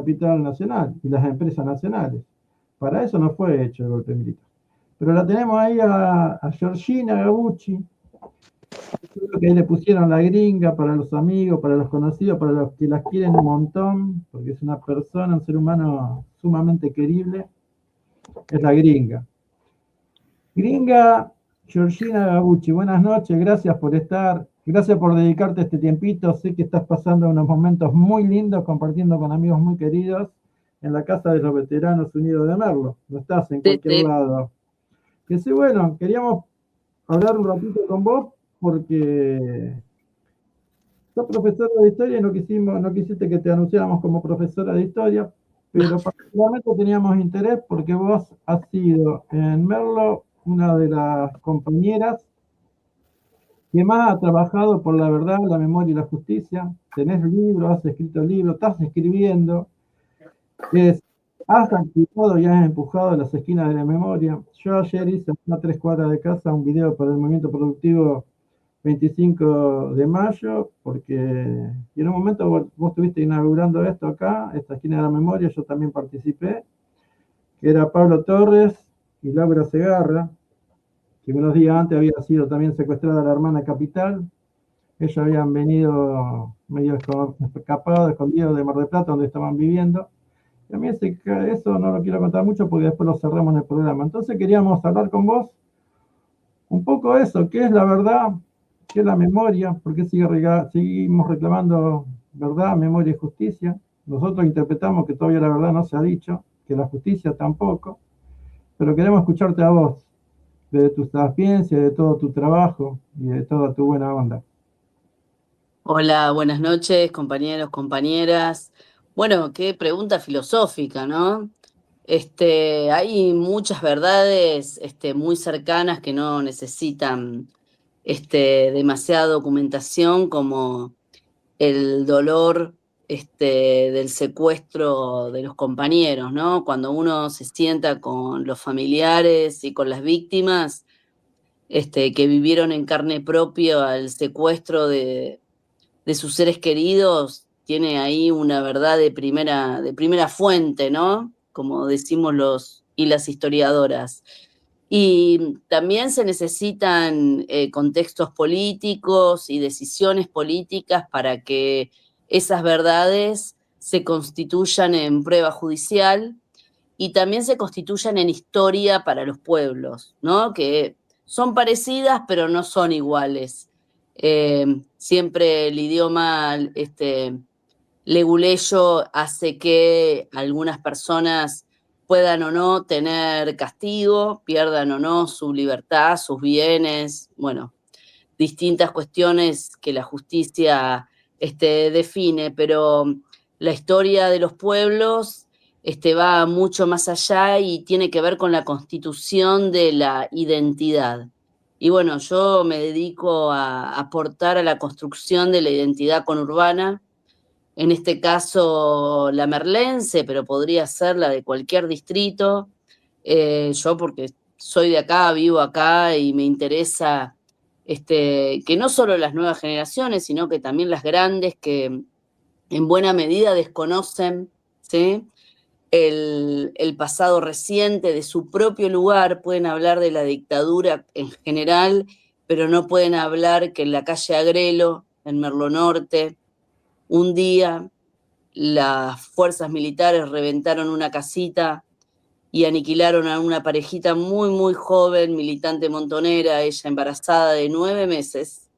capital nacional y las empresas nacionales. Para eso no fue hecho el golpe militar. Pero la tenemos ahí a Georgina Gabucci, que le pusieron la gringa para los amigos, para los conocidos, para los que las quieren un montón, porque es una persona, un ser humano sumamente querible, es la gringa. Gringa Georgina Gabucci, buenas noches, gracias por estar, gracias por dedicarte este tiempito, sé que estás pasando unos momentos muy lindos compartiendo con amigos muy queridos en la Casa de los Veteranos Unidos de Merlo, no estás en cualquier lado. Que sí, bueno, queríamos hablar un ratito con vos porque sos profesora de historia y no quisiste que te anunciáramos como profesora de historia, pero particularmente teníamos interés porque vos has sido en Merlo una de las compañeras que más ha trabajado por la verdad, la memoria y la justicia. Tenés libros, has escrito libros, estás escribiendo, has activado y has empujado las esquinas de la memoria. Yo ayer hice a 3 cuadras de casa un video para el movimiento productivo 25 de mayo, porque en un momento vos estuviste inaugurando esto acá, esta esquina de la memoria, yo también participé, que era Pablo Torres y Laura Segarra, que unos días antes había sido también secuestrada la hermana capital. Ellos habían venido medio escapados, escondidos de Mar del Plata, donde estaban viviendo. También eso no lo quiero contar mucho porque después lo cerramos en el programa. Entonces queríamos hablar con vos un poco eso, qué es la verdad, qué es la memoria, por qué seguimos reclamando verdad, memoria y justicia. Nosotros interpretamos que todavía la verdad no se ha dicho, que la justicia tampoco, pero queremos escucharte a vos, de tu sapiencia, de todo tu trabajo y de toda tu buena onda. Hola, buenas noches, compañeros, compañeras. Bueno, qué pregunta filosófica, ¿no? Hay muchas verdades, muy cercanas que no necesitan, demasiada documentación, como el dolor, del secuestro de los compañeros, ¿no? Cuando uno se sienta con los familiares y con las víctimas, que vivieron en carne propia el secuestro de sus seres queridos, tiene ahí una verdad de primera fuente, ¿no? Como decimos los y las historiadoras. Y también se necesitan contextos políticos y decisiones políticas para que esas verdades se constituyan en prueba judicial y también se constituyan en historia para los pueblos, ¿no? Que son parecidas pero no son iguales. Siempre el idioma leguleyo hace que algunas personas puedan o no tener castigo, pierdan o no su libertad, sus bienes, bueno, distintas cuestiones que la justicia define, pero la historia de los pueblos va mucho más allá y tiene que ver con la constitución de la identidad. Y bueno, yo me dedico a aportar a la construcción de la identidad conurbana, en este caso la merlense, pero podría ser la de cualquier distrito. Yo porque soy de acá, vivo acá y me interesa que no solo las nuevas generaciones, sino que también las grandes que en buena medida desconocen, ¿sí?, el pasado reciente de su propio lugar, pueden hablar de la dictadura en general, pero no pueden hablar que en la calle Agrelo, en Merlo Norte, un día las fuerzas militares reventaron una casita y aniquilaron a una parejita muy, muy joven, militante montonera, ella embarazada de 9 meses,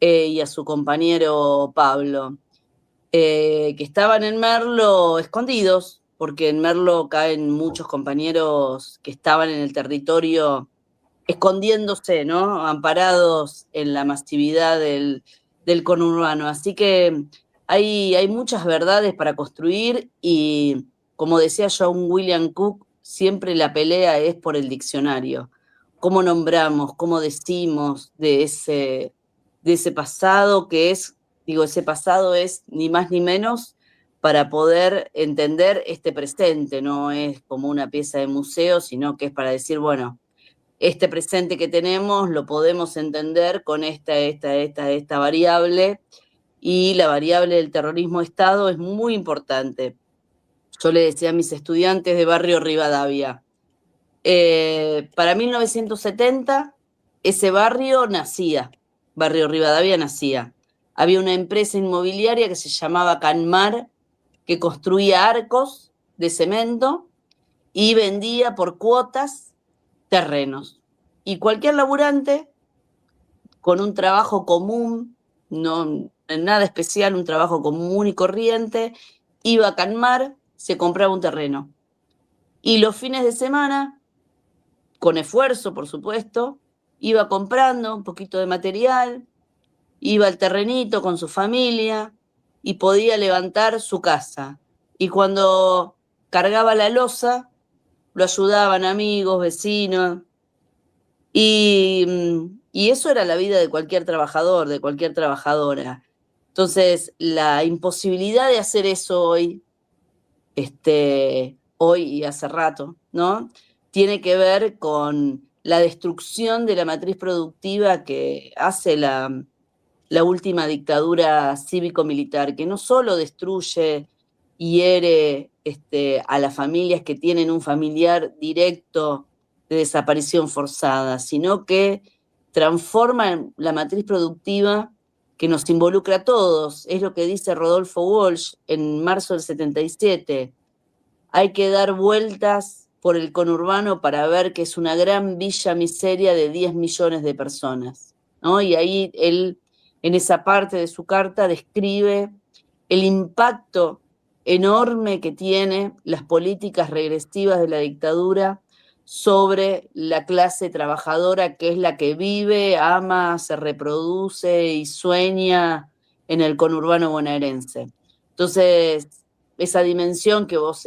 y a su compañero Pablo, que estaban en Merlo escondidos, porque en Merlo caen muchos compañeros que estaban en el territorio escondiéndose, ¿no? Amparados en la masividad del conurbano. Así que hay muchas verdades para construir y, como decía John William Cook, siempre la pelea es por el diccionario. ¿Cómo nombramos, cómo decimos de ese pasado que es, digo, ese pasado es ni más ni menos para poder entender este presente? No es como una pieza de museo, sino que es para decir, bueno, este presente que tenemos lo podemos entender con esta variable, y la variable del terrorismo de Estado es muy importante. Yo le decía a mis estudiantes de Barrio Rivadavia. Para 1970, ese barrio Rivadavia nacía. Había una empresa inmobiliaria que se llamaba Canmar, que construía arcos de cemento y vendía por cuotas terrenos. Y cualquier laburante con un trabajo común, no nada especial, un trabajo común y corriente, iba a Canmar, se compraba un terreno. Y los fines de semana, con esfuerzo, por supuesto, iba comprando un poquito de material, iba al terrenito con su familia y podía levantar su casa. Y cuando cargaba la losa, lo ayudaban amigos, vecinos. Y eso era la vida de cualquier trabajador, de cualquier trabajadora. Entonces, la imposibilidad de hacer eso hoy, hoy y hace rato, ¿no? Tiene que ver con la destrucción de la matriz productiva que hace la última dictadura cívico-militar, que no solo destruye y hiere a las familias que tienen un familiar directo de desaparición forzada, sino que transforma la matriz productiva que nos involucra a todos. Es lo que dice Rodolfo Walsh en marzo del 77. Hay que dar vueltas por el conurbano para ver que es una gran villa miseria de 10 millones de personas, ¿no? Y ahí él, en esa parte de su carta, describe el impacto enorme que tiene las políticas regresivas de la dictadura sobre la clase trabajadora, que es la que vive, ama, se reproduce y sueña en el conurbano bonaerense. Entonces, esa dimensión que vos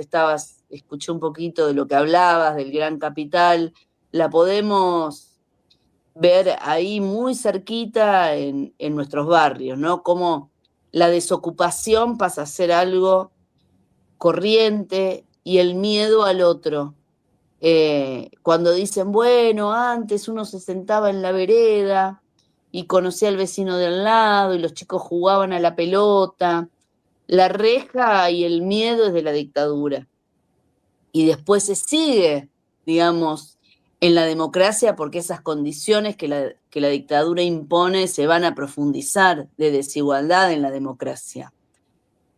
escuché un poquito de lo que hablabas, del gran capital, la podemos ver ahí muy cerquita en nuestros barrios, ¿no? Cómo la desocupación pasa a ser algo corriente y el miedo al otro. Cuando dicen, bueno, antes uno se sentaba en la vereda y conocía al vecino de al lado y los chicos jugaban a la pelota. La reja y el miedo es de la dictadura. Y después se sigue, digamos, en la democracia porque esas condiciones que la dictadura impone se van a profundizar de desigualdad en la democracia.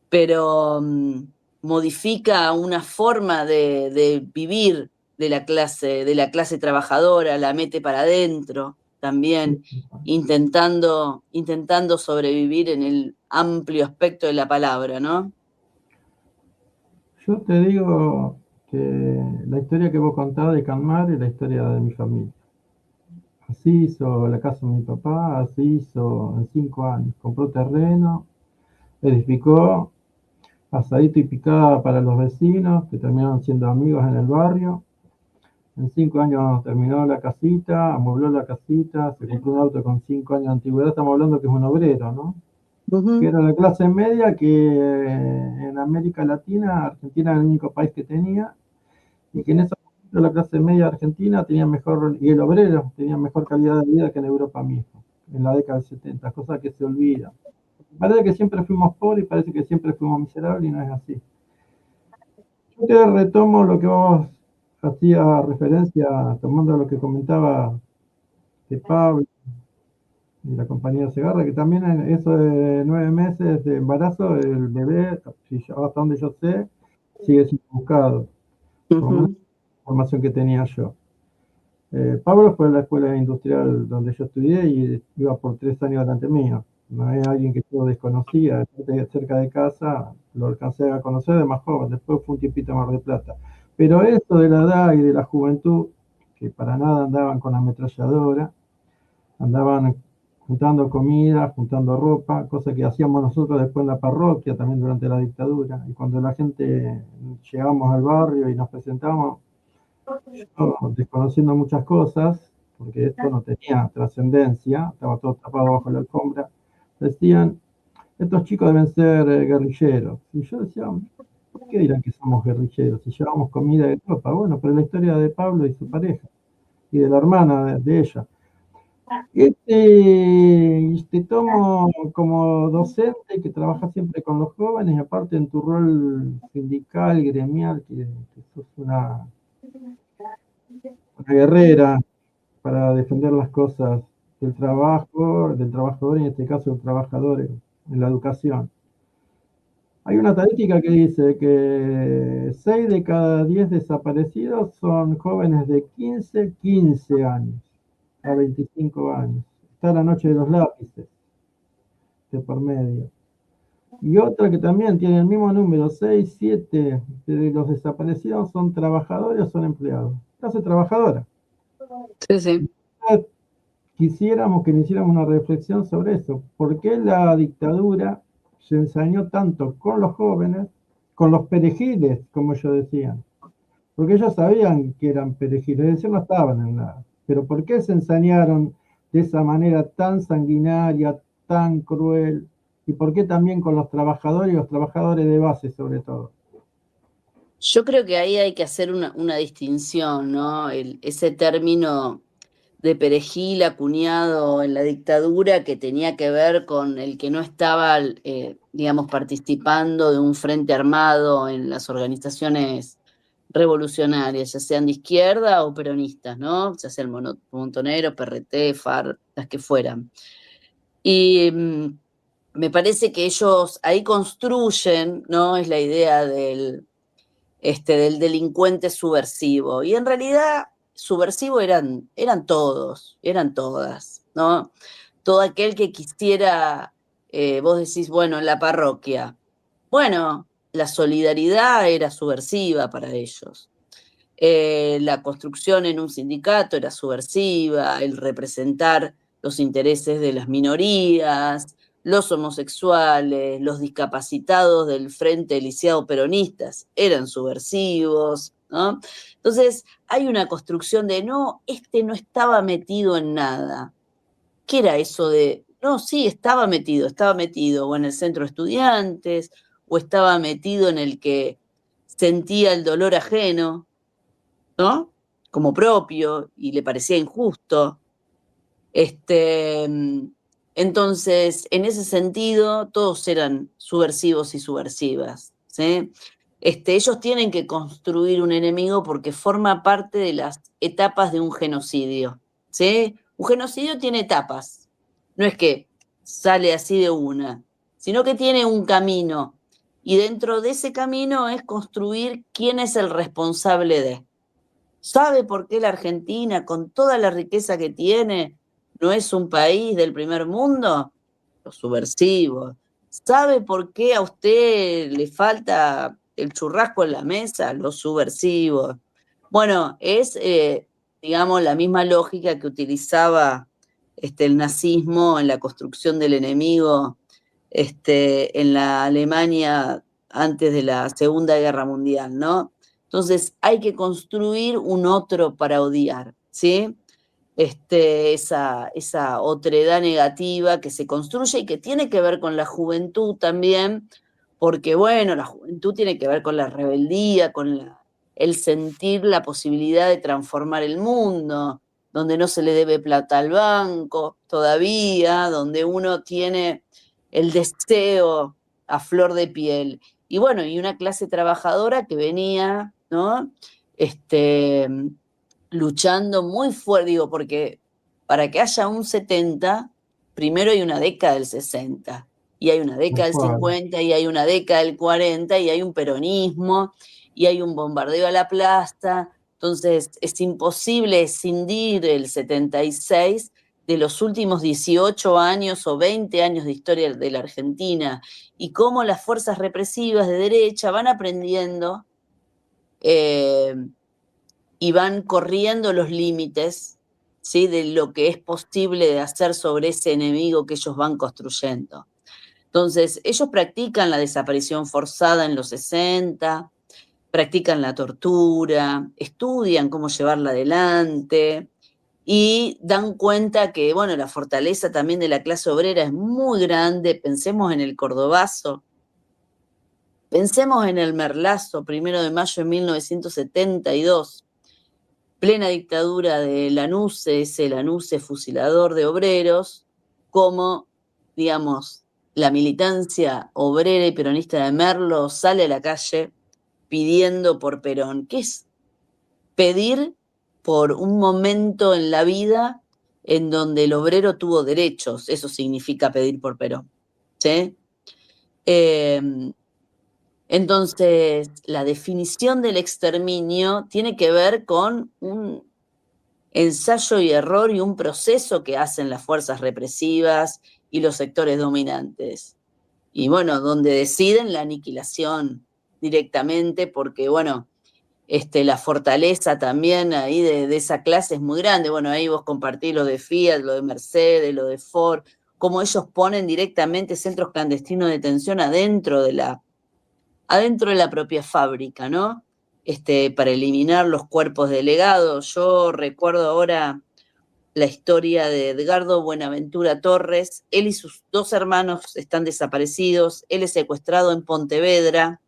Pero modifica una forma de vivir de la clase trabajadora, la mete para adentro también, intentando sobrevivir en el amplio aspecto de la palabra, ¿no? Yo te digo que la historia que vos contás de Canmar es la historia de mi familia. Así hizo la casa de mi papá, así hizo en 5 años. Compró terreno, edificó, asadito y picada para los vecinos, que terminaron siendo amigos en el barrio. En 5 años terminó la casita, amuebló la casita, se compró un auto con 5 años de antigüedad. Estamos hablando que es un obrero, ¿no? Que era la clase media que en América Latina, Argentina era el único país que tenía, y que en ese momento la clase media argentina tenía mejor, y el obrero tenía mejor calidad de vida que en Europa mismo, en la década del 70, cosa que se olvida. Parece que siempre fuimos pobres y parece que siempre fuimos miserables y no es así. Yo te retomo lo que vos hacías referencia, tomando lo que comentaba de Pablo y la compañía Segarra, que también en eso de 9 meses de embarazo, el bebé, hasta donde yo sé, sigue siendo buscado, por la información que tenía yo. Pablo fue a la escuela industrial donde yo estudié y iba por 3 años delante mío. No es alguien que yo desconocía, cerca de casa, lo alcancé a conocer de más joven, después fue un tiempito a Mar del Plata. Pero eso de la edad y de la juventud, que para nada andaban con ametralladora, andaban juntando comida, juntando ropa, cosa que hacíamos nosotros después en la parroquia, también durante la dictadura. Y cuando la gente llegábamos al barrio y nos presentábamos, yo, desconociendo muchas cosas, porque esto no tenía trascendencia, estaba todo tapado bajo la alfombra, decían, estos chicos deben ser guerrilleros. Y yo decía, ¿por qué dirán que somos guerrilleros? Si llevamos comida de ropa. Bueno, pero la historia de Pablo y su pareja, y de la hermana de ella. Te tomo como docente que trabaja siempre con los jóvenes, aparte en tu rol sindical, gremial, que sos una guerrera para defender las cosas del trabajo, del trabajador, en este caso el trabajador en la educación. Hay una estadística que dice que 6 de cada 10 desaparecidos son jóvenes de 15 años a 25 años. Está la noche de los lápices de por medio. Y otra que también tiene el mismo número, 6, 7 de los desaparecidos son trabajadores o son empleados. Clase trabajadora. Sí, sí. Quisiéramos que le hiciéramos una reflexión sobre eso. ¿Por qué la dictadura se ensañó tanto con los jóvenes, con los perejiles, como yo decía? Porque ellos sabían que eran perejiles, es decir, no estaban en nada. Pero ¿por qué se ensañaron de esa manera tan sanguinaria, tan cruel? ¿Y por qué también con los trabajadores y los trabajadores de base, sobre todo? Yo creo que ahí hay que hacer una distinción, ¿no? Ese término de perejil acuñado en la dictadura que tenía que ver con el que no estaba, digamos, participando de un frente armado en las organizaciones revolucionarias, ya sean de izquierda o peronistas, ¿no? Ya sean Montonero, PRT, FARC, las que fueran. Y me parece que ellos ahí construyen, ¿no? Es la idea del delincuente subversivo. Y en realidad, subversivo eran todos, eran todas, ¿no? Todo aquel que quisiera, vos decís, bueno, en la parroquia. Bueno, la solidaridad era subversiva para ellos. La construcción en un sindicato era subversiva, el representar los intereses de las minorías, los homosexuales, los discapacitados del Frente Lisiado Peronistas eran subversivos, ¿no? Entonces, hay una construcción de, no, este no estaba metido en nada. ¿Qué era eso de, no, sí, estaba metido, o en el centro de estudiantes, o estaba metido en el que sentía el dolor ajeno, ¿no? Como propio y le parecía injusto. Este, entonces, en ese sentido, todos eran subversivos y subversivas, ¿sí? Ellos tienen que construir un enemigo porque forma parte de las etapas de un genocidio, ¿sí? Un genocidio tiene etapas, no es que sale así de una, sino que tiene un camino y dentro de ese camino es construir quién es el responsable de. ¿Sabe por qué la Argentina, con toda la riqueza que tiene, no es un país del primer mundo? Los subversivos. ¿Sabe por qué a usted le falta el churrasco en la mesa? Los subversivos. Bueno, es, digamos, la misma lógica que utilizaba el nazismo en la construcción del enemigo en la Alemania antes de la Segunda Guerra Mundial, ¿no? Entonces hay que construir un otro para odiar, ¿sí? Esa otredad negativa que se construye y que tiene que ver con la juventud también, porque bueno, la juventud tiene que ver con la rebeldía, con el sentir la posibilidad de transformar el mundo, donde no se le debe plata al banco todavía, donde uno tiene el deseo a flor de piel. Y bueno, y una clase trabajadora que venía, ¿no? Este, luchando muy fuerte, digo, porque para que haya un 70, primero hay una década del 60, y hay una década del 50, y hay una década del 40, y hay un peronismo, y hay un bombardeo a la plaza. Entonces, es imposible escindir el 76 de los últimos 18 años o 20 años de historia de la Argentina, y cómo las fuerzas represivas de derecha van aprendiendo eh, y van corriendo los límites, ¿sí? De lo que es posible de hacer sobre ese enemigo que ellos van construyendo. Entonces, ellos practican la desaparición forzada en los 60, practican la tortura, estudian cómo llevarla adelante y dan cuenta que, bueno, la fortaleza también de la clase obrera es muy grande. Pensemos en el Cordobazo, pensemos en el Merlazo, 1 de mayo de 1972. plena dictadura de Lanusse, ese Lanusse fusilador de obreros, como, digamos, la militancia obrera y peronista de Merlo sale a la calle pidiendo por Perón, que es pedir por un momento en la vida en donde el obrero tuvo derechos, eso significa pedir por Perón, ¿sí? Eh, entonces, la definición del exterminio tiene que ver con un ensayo y error y un proceso que hacen las fuerzas represivas y los sectores dominantes. Y bueno, donde deciden la aniquilación directamente, porque bueno, la fortaleza también ahí de esa clase es muy grande. Bueno, ahí vos compartís lo de Fiat, lo de Mercedes, lo de Ford, cómo ellos ponen directamente centros clandestinos de detención adentro de la propia fábrica, ¿no? Para eliminar los cuerpos delegados. Yo recuerdo ahora la historia de Edgardo Buenaventura Torres. Él y sus dos hermanos están desaparecidos. Él es secuestrado en Pontevedra.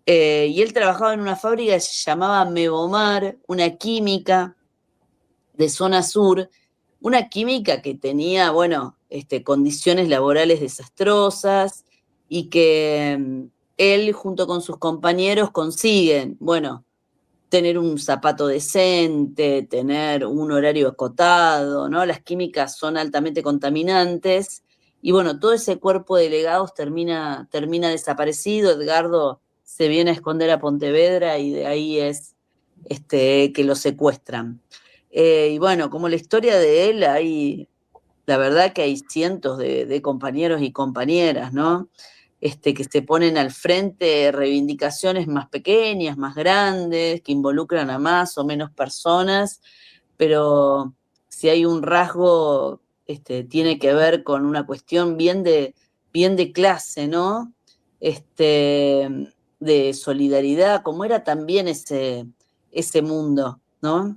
Y él trabajaba en una fábrica que se llamaba Mebomar, una química de zona sur, una química que tenía, bueno, condiciones laborales desastrosas y que él junto con sus compañeros consiguen, bueno, tener un zapato decente, tener un horario acotado, ¿no? Las químicas son altamente contaminantes y bueno, todo ese cuerpo de delegados termina desaparecido. Edgardo se viene a esconder a Pontevedra y de ahí es que lo secuestran. Y bueno, como la historia de él, la verdad que hay cientos de compañeros y compañeras, ¿no? Que se ponen al frente de reivindicaciones más pequeñas, más grandes, que involucran a más o menos personas, pero si hay un rasgo, tiene que ver con una cuestión bien de clase, ¿no? De solidaridad, como era también ese mundo, ¿no?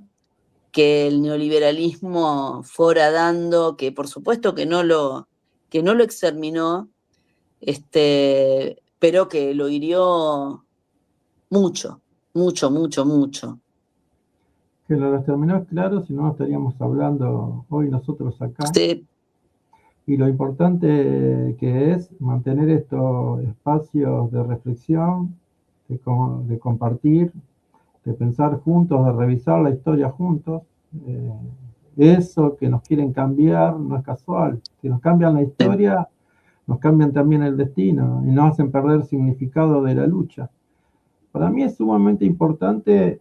Que el neoliberalismo fuera dando, que por supuesto que no lo exterminó, pero que lo hirió mucho, mucho, mucho, mucho. Que lo terminó es claro, si no estaríamos hablando hoy nosotros acá. Sí. Y lo importante que es mantener estos espacios de reflexión, de compartir, de pensar juntos, de revisar la historia juntos. Eh, Eso que nos quieren cambiar no es casual. Si nos cambian la historia, nos cambian también el destino y nos hacen perder significado de la lucha. Para mí es sumamente importante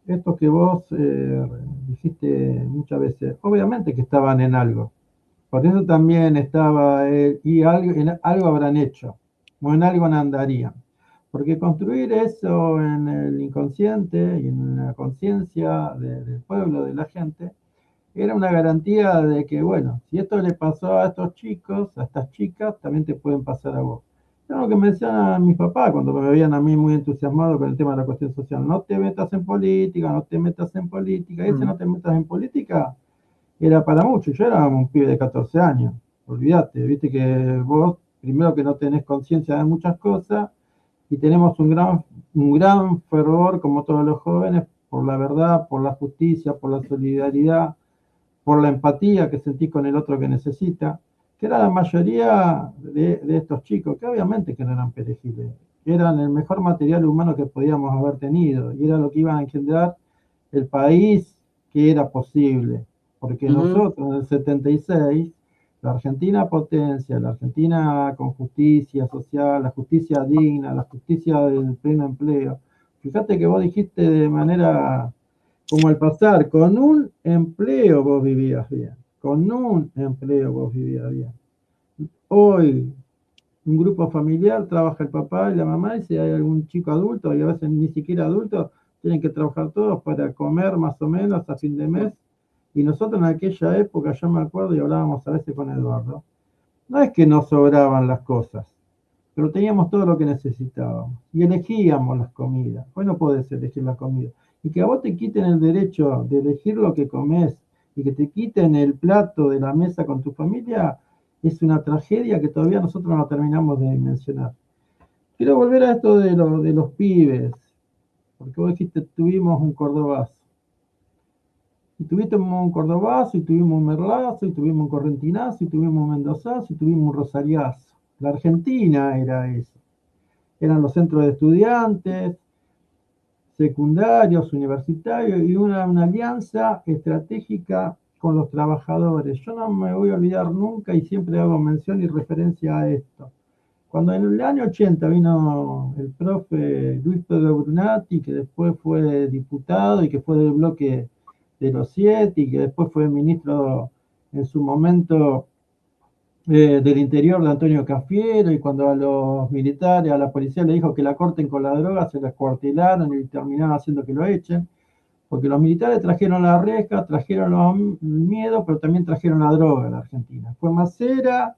esto que vos dijiste muchas veces. Obviamente que estaban en algo. Por eso también estaba, y algo, en algo habrán hecho, o en algo andarían. Porque construir eso en el inconsciente y en la conciencia del pueblo, de la gente, era una garantía de que, bueno, si esto le pasó a estos chicos, a estas chicas, también te pueden pasar a vos. Es lo que me decían mis papás cuando me veían a mí muy entusiasmado con el tema de la cuestión social. No te metas en política, no te metas en política. Y ese no te metas en política era para mucho. Yo era un pibe de 14 años. Olvídate, viste que vos, primero que no tenés conciencia de muchas cosas, y tenemos un gran fervor, como todos los jóvenes, por la verdad, por la justicia, por la solidaridad, por la empatía que sentís con el otro que necesita, que era la mayoría de estos chicos, que obviamente que no eran perejiles, eran el mejor material humano que podíamos haber tenido, y era lo que iban a engendrar el país que era posible, porque nosotros en el 76, la Argentina potencia, la Argentina con justicia social, la justicia digna, la justicia del pleno empleo. Fíjate que vos dijiste de manera como al pasar, con un empleo vos vivías bien, con un empleo vos vivías bien. Hoy, un grupo familiar, trabaja el papá y la mamá, y si hay algún chico adulto, y a veces ni siquiera adulto, tienen que trabajar todos para comer más o menos a fin de mes. Y nosotros en aquella época, yo me acuerdo y hablábamos a veces con Eduardo, no es que nos sobraban las cosas, pero teníamos todo lo que necesitábamos y elegíamos las comidas. Hoy no podés elegir la comida. Y que a vos te quiten el derecho de elegir lo que comes y que te quiten el plato de la mesa con tu familia es una tragedia que todavía nosotros no terminamos de dimensionar. Quiero volver a esto de los pibes, porque vos dijiste, tuvimos un cordobazo. Y tuvimos un cordobazo, y tuvimos un merlazo, y tuvimos un correntinazo, y tuvimos un mendozazo, y tuvimos un rosariazo. La Argentina era eso. Eran los centros de estudiantes, secundarios, universitarios, y una alianza estratégica con los trabajadores. Yo no me voy a olvidar nunca y siempre hago mención y referencia a esto. Cuando en el año 80 vino el profe Luis Pedro Brunati, que después fue diputado y que fue del bloque de los siete y que después fue ministro en su momento del interior de Antonio Cafiero, y cuando a los militares, a la policía le dijo que la corten con la droga, se la cuartelaron y terminaron haciendo que lo echen, porque los militares trajeron la reja, trajeron el miedo, pero también trajeron la droga a la Argentina. Fue Macera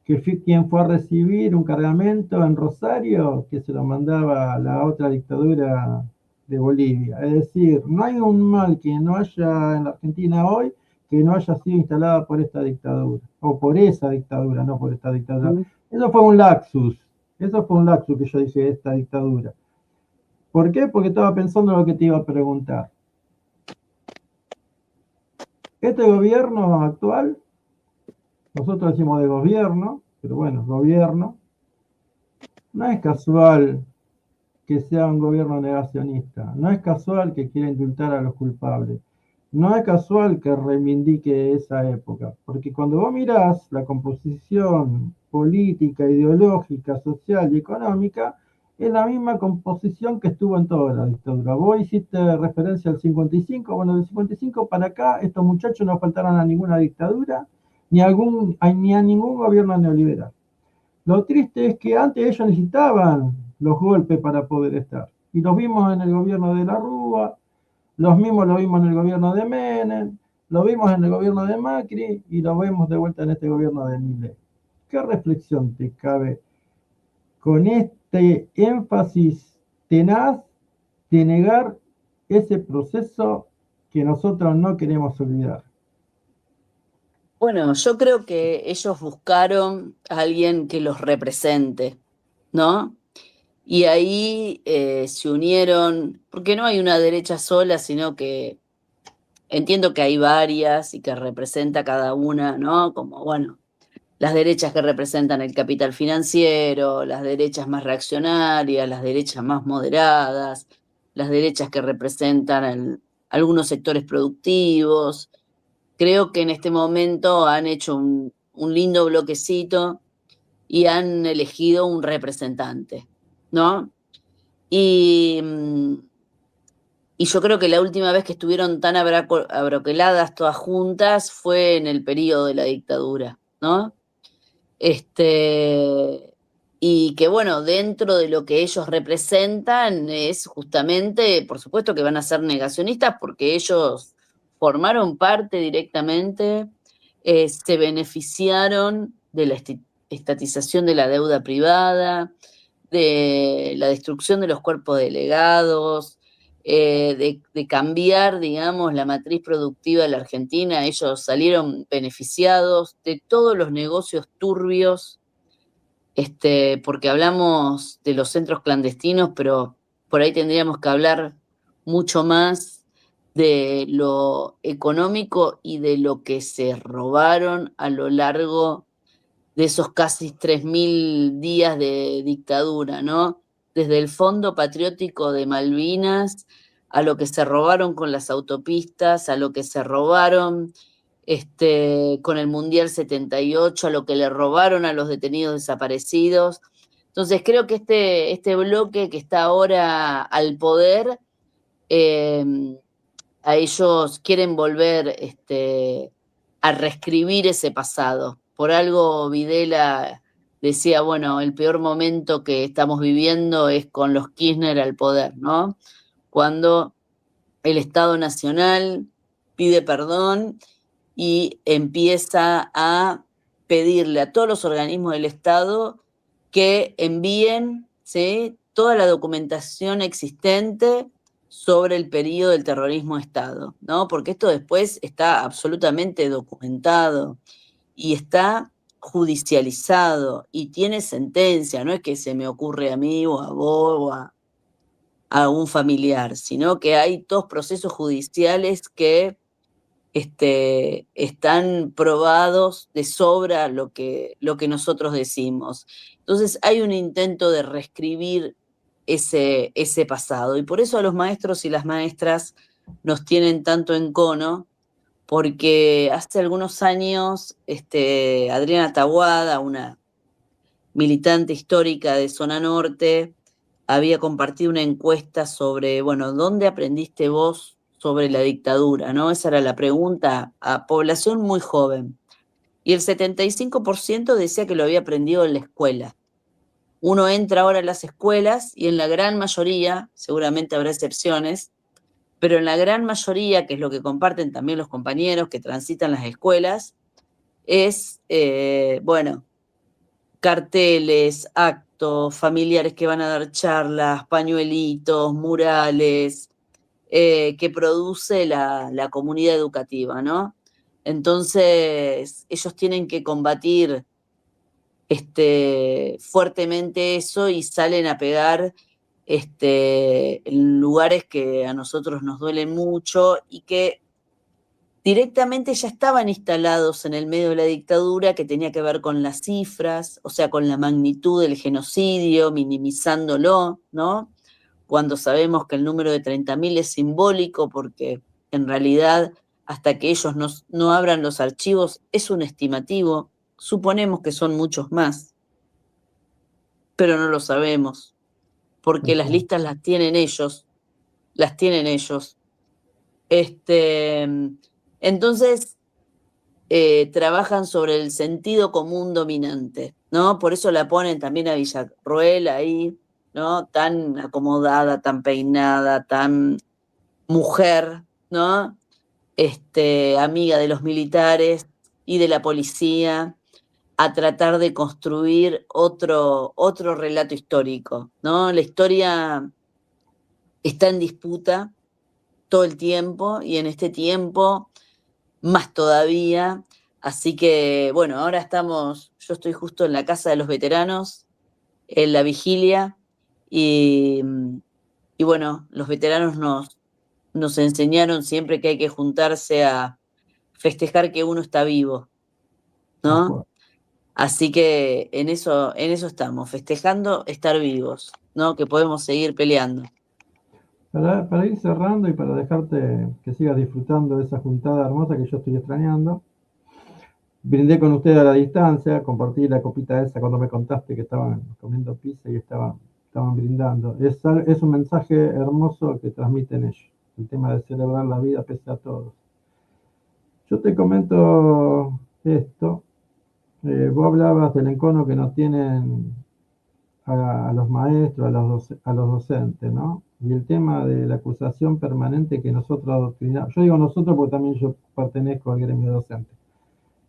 que fue quien fue a recibir un cargamento en Rosario que se lo mandaba a la otra dictadura de Bolivia. Es decir, no hay un mal que no haya en la Argentina hoy que no haya sido instalada por esta dictadura, o por esa dictadura, no por esta dictadura. Eso fue un lapsus que yo dije, esta dictadura. ¿Por qué? Porque estaba pensando en lo que te iba a preguntar. Este gobierno actual, nosotros decimos de gobierno, pero bueno, gobierno, no es casual que sea un gobierno negacionista, no es casual que quiera indultar a los culpables, no es casual que reivindique esa época, porque cuando vos mirás la composición política, ideológica, social y económica, es la misma composición que estuvo en toda la dictadura. Vos hiciste referencia al 55, bueno, del 55 para acá, estos muchachos no faltaron a ninguna dictadura, ni a ningún gobierno neoliberal. Lo triste es que antes ellos necesitaban los golpes para poder estar. Y los vimos en el gobierno de la Rúa, los mismos lo vimos en el gobierno de Menem, lo vimos en el gobierno de Macri y lo vemos de vuelta en este gobierno de Milei. ¿Qué reflexión te cabe con este énfasis tenaz de negar ese proceso que nosotros no queremos olvidar? Bueno, yo creo que ellos buscaron a alguien que los represente, ¿no? Y ahí se unieron, porque no hay una derecha sola, sino que entiendo que hay varias y que representa cada una, ¿no? Como, bueno, las derechas que representan el capital financiero, las derechas más reaccionarias, las derechas más moderadas, las derechas que representan algunos sectores productivos. Creo que en este momento han hecho un lindo bloquecito y han elegido un representante, ¿no? Y, y yo creo que la última vez que estuvieron tan abroqueladas todas juntas fue en el periodo de la dictadura, ¿no? Y que bueno, dentro de lo que ellos representan es justamente, por supuesto que van a ser negacionistas porque ellos formaron parte directamente, se beneficiaron de la estatización de la deuda privada, de la destrucción de los cuerpos delegados, de cambiar, digamos, la matriz productiva de la Argentina. Ellos salieron beneficiados de todos los negocios turbios, porque hablamos de los centros clandestinos, pero por ahí tendríamos que hablar mucho más de lo económico y de lo que se robaron a lo largo de esos casi 3.000 días de dictadura, ¿no? Desde el Fondo Patriótico de Malvinas, a lo que se robaron con las autopistas, a lo que se robaron con el Mundial 78, a lo que le robaron a los detenidos desaparecidos. Entonces creo que este bloque que está ahora al poder, eh, a ellos quieren volver a reescribir ese pasado. Por algo Videla decía, bueno, el peor momento que estamos viviendo es con los Kirchner al poder, ¿no? Cuando el Estado Nacional pide perdón y empieza a pedirle a todos los organismos del Estado que envíen, ¿sí?, toda la documentación existente sobre el periodo del terrorismo de Estado, ¿no? Porque esto después está absolutamente documentado y está judicializado y tiene sentencia, no es que se me ocurre a mí o a vos o a un familiar, sino que hay dos procesos judiciales que están probados de sobra lo que nosotros decimos. Entonces hay un intento de reescribir ese pasado, y por eso a los maestros y las maestras nos tienen tanto en cono, porque hace algunos años Adriana Taboada, una militante histórica de Zona Norte, había compartido una encuesta sobre, bueno, ¿dónde aprendiste vos sobre la dictadura? ¿No? Esa era la pregunta a población muy joven. Y el 75% decía que lo había aprendido en la escuela. Uno entra ahora a las escuelas y en la gran mayoría, seguramente habrá excepciones, pero en la gran mayoría, que es lo que comparten también los compañeros que transitan las escuelas, es, bueno, carteles, actos, familiares que van a dar charlas, pañuelitos, murales, que produce la comunidad educativa, ¿no? Entonces, ellos tienen que combatir fuertemente eso y salen a pegar en lugares que a nosotros nos duelen mucho y que directamente ya estaban instalados en el medio de la dictadura, que tenía que ver con las cifras, o sea, con la magnitud del genocidio, minimizándolo, ¿no? Cuando sabemos que el número de 30.000 es simbólico, porque en realidad hasta que ellos no abran los archivos es un estimativo, suponemos que son muchos más, pero no lo sabemos, porque las listas las tienen ellos, las tienen ellos. Entonces, trabajan sobre el sentido común dominante, ¿no? Por eso la ponen también a Villarroel ahí, ¿no? Tan acomodada, tan peinada, tan mujer, ¿no? Amiga de los militares y de la policía, a tratar de construir otro relato histórico, ¿no? La historia está en disputa todo el tiempo, y en este tiempo más todavía. Así que, bueno, ahora yo estoy justo en la Casa de los Veteranos, en la vigilia, y, y bueno, los veteranos nos enseñaron siempre que hay que juntarse a festejar que uno está vivo, ¿no? Así que en eso estamos, festejando estar vivos, ¿no? Que podemos seguir peleando. Para ir cerrando y para dejarte que sigas disfrutando de esa juntada hermosa que yo estoy extrañando, brindé con usted a la distancia, compartí la copita esa cuando me contaste que estaban comiendo pizza y estaban brindando. Es un mensaje hermoso que transmiten ellos, el tema de celebrar la vida pese a todo. Yo te comento esto. Vos hablabas del encono que nos tienen a los maestros, a los docentes, ¿no? Y el tema de la acusación permanente que nosotros adoctrinamos. Yo digo nosotros porque también yo pertenezco al gremio docente,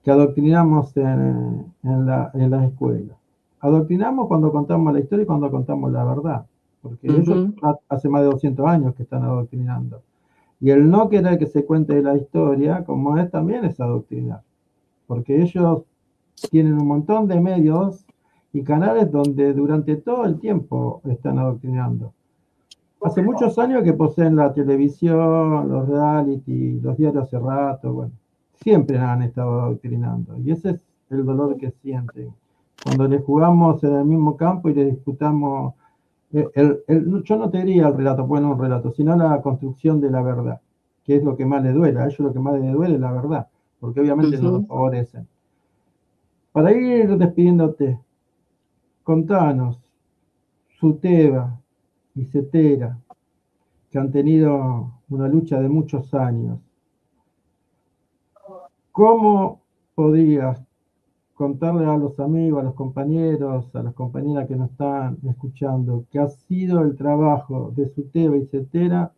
que adoctrinamos en las escuelas. Adoctrinamos cuando contamos la historia y cuando contamos la verdad, porque ellos hace más de 200 años que están adoctrinando. Y el no querer que se cuente la historia, como es, también es adoctrinar, porque ellos tienen un montón de medios y canales donde durante todo el tiempo están adoctrinando. Hace muchos años que poseen la televisión, los reality, los diarios hace rato, bueno, siempre han estado adoctrinando. Y ese es el dolor que sienten. Cuando les jugamos en el mismo campo y les disputamos, yo no te diría el relato, bueno, un relato, sino la construcción de la verdad, que es lo que más les duele. A ellos lo que más les duele es la verdad, porque obviamente no los favorecen. Para ir despidiéndote, contanos, Suteba y Cetera, que han tenido una lucha de muchos años, ¿cómo podrías contarle a los amigos, a los compañeros, a las compañeras que nos están escuchando, que ha sido el trabajo de Suteba y Cetera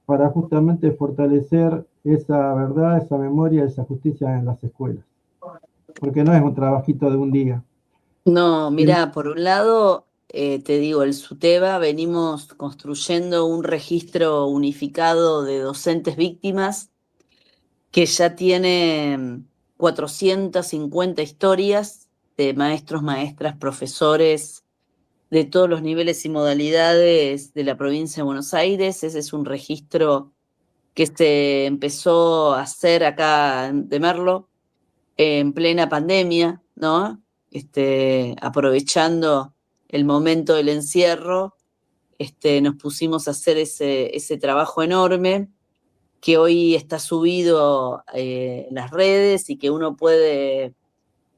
para justamente fortalecer esa verdad, esa memoria, esa justicia en las escuelas? Porque no es un trabajito de un día. No, mira, por un lado, te digo, el SUTEBA venimos construyendo un registro unificado de docentes víctimas que ya tiene 450 historias de maestros, maestras, profesores de todos los niveles y modalidades de la provincia de Buenos Aires. Ese es un registro que se empezó a hacer acá de Merlo en plena pandemia, ¿no? Aprovechando el momento del encierro, nos pusimos a hacer ese trabajo enorme que hoy está subido en las redes y que uno puede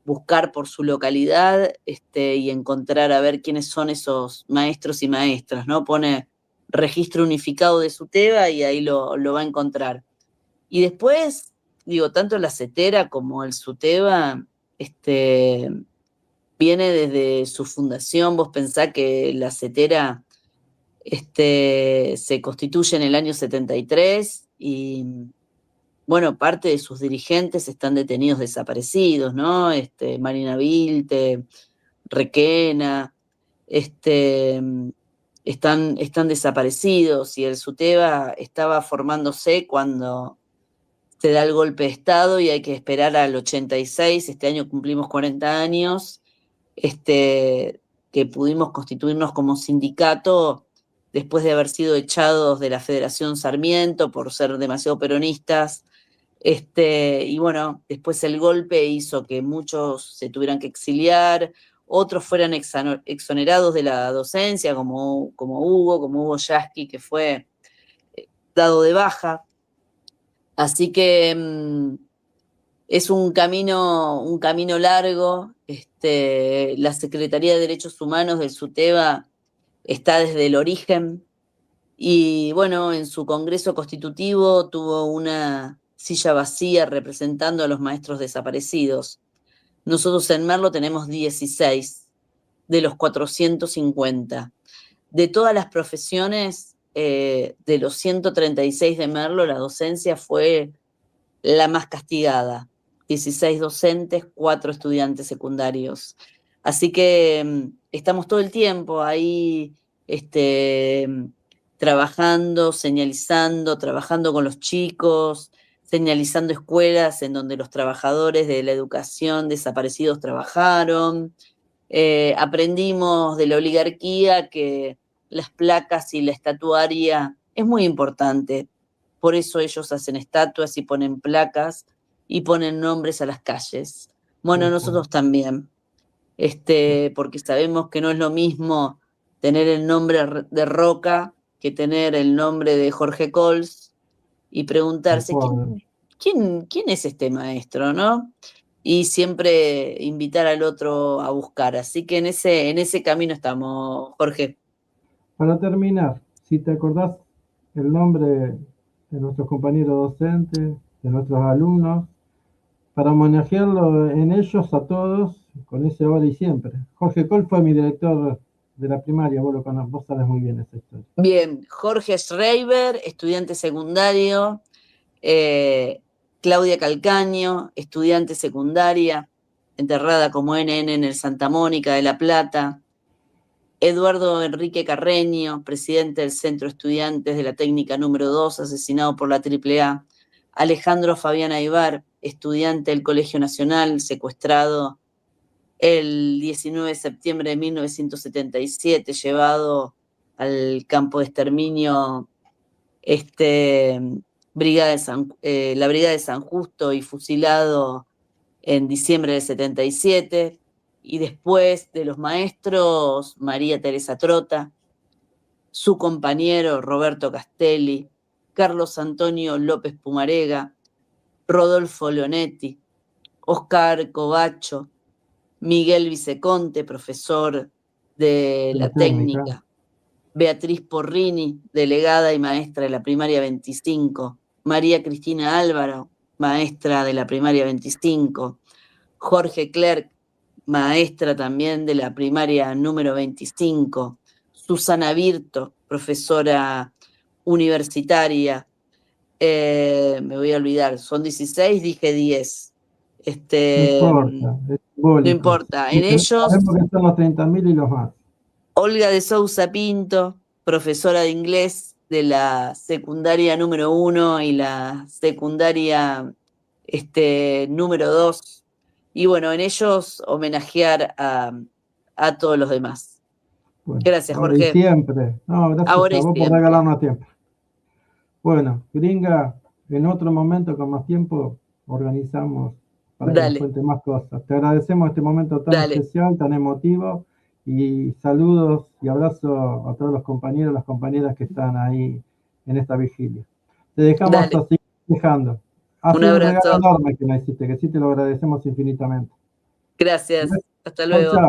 buscar por su localidad y encontrar a ver quiénes son esos maestros y maestras, ¿no? Pone registro unificado de SUTEBA y ahí lo va a encontrar. Y después, digo, tanto la CETERA como el SUTEBA, viene desde su fundación. Vos pensás que la CETERA se constituye en el año 73 y, bueno, parte de sus dirigentes están detenidos desaparecidos, ¿no? Marina Vilte, Requena, están desaparecidos, y el SUTEBA estaba formándose cuando se da el golpe de Estado y hay que esperar al 86, este año cumplimos 40 años, que pudimos constituirnos como sindicato después de haber sido echados de la Federación Sarmiento por ser demasiado peronistas. Y bueno, después el golpe hizo que muchos se tuvieran que exiliar, otros fueran exonerados de la docencia, como Hugo Yasky, que fue dado de baja. Así que es un camino largo. La Secretaría de Derechos Humanos del SUTEBA está desde el origen y, bueno, en su Congreso Constitutivo tuvo una silla vacía representando a los maestros desaparecidos. Nosotros en Merlo tenemos 16 de los 450. De todas las profesiones, de los 136 de Merlo, la docencia fue la más castigada. 16 docentes, 4 estudiantes secundarios. Así que estamos todo el tiempo ahí trabajando, señalizando, trabajando con los chicos, señalizando escuelas en donde los trabajadores de la educación desaparecidos trabajaron. Aprendimos de la oligarquía que las placas y la estatuaria es muy importante. Por eso ellos hacen estatuas y ponen placas y ponen nombres a las calles. Bueno, nosotros también, porque sabemos que no es lo mismo tener el nombre de Roca que tener el nombre de Jorge Cols y preguntarse quién es este maestro, ¿no? Y siempre invitar al otro a buscar. Así que en ese camino estamos, Jorge. Para terminar, si te acordás el nombre de nuestros compañeros docentes, de nuestros alumnos, para homenajearlo en ellos a todos con ese ahora y siempre. Jorge Col fue mi director de la primaria, vos sabés muy bien esa historia. Bien, Jorge Schreiber, estudiante secundario, Claudia Calcaño, estudiante secundaria, enterrada como NN en el Santa Mónica de La Plata, Eduardo Enrique Carreño, presidente del Centro de Estudiantes de la Técnica número 2, asesinado por la AAA, Alejandro Fabián Aybar, estudiante del Colegio Nacional, secuestrado el 19 de septiembre de 1977, llevado al campo de exterminio la Brigada de San Justo y fusilado en diciembre del 77. Y después de los maestros, María Teresa Trota, su compañero Roberto Castelli, Carlos Antonio López Pumarega, Rodolfo Leonetti, Oscar Covacho, Miguel Viceconte, profesor de la técnica, Beatriz Porrini, delegada y maestra de la primaria 25, María Cristina Álvaro, maestra de la primaria 25, Jorge Clerc, maestra también de la primaria número 25, Susana Virto, profesora universitaria, me voy a olvidar, son 16, dije 10. No importa, en ellos... Sabemos que son los 30.000 y los más. Olga de Sousa Pinto, profesora de inglés de la secundaria número 1 y la secundaria número 2. Y bueno, en ellos homenajear a todos los demás. Bueno, gracias, ahora Jorge. Y siempre. No, gracias ahora a y vos siempre. por regalarnos tiempo. Bueno, Gringa, en otro momento con más tiempo organizamos para que nos Dale, cuente más cosas. Te agradecemos este momento tan dale, especial, tan emotivo, y saludos y abrazos a todos los compañeros, las compañeras que están ahí en esta vigilia. Te dejamos dale. así, dejando. Ha Un sido un regalo abrazo. enorme que nos hiciste, que sí te lo agradecemos infinitamente. Gracias. Hasta Chao, luego. chao.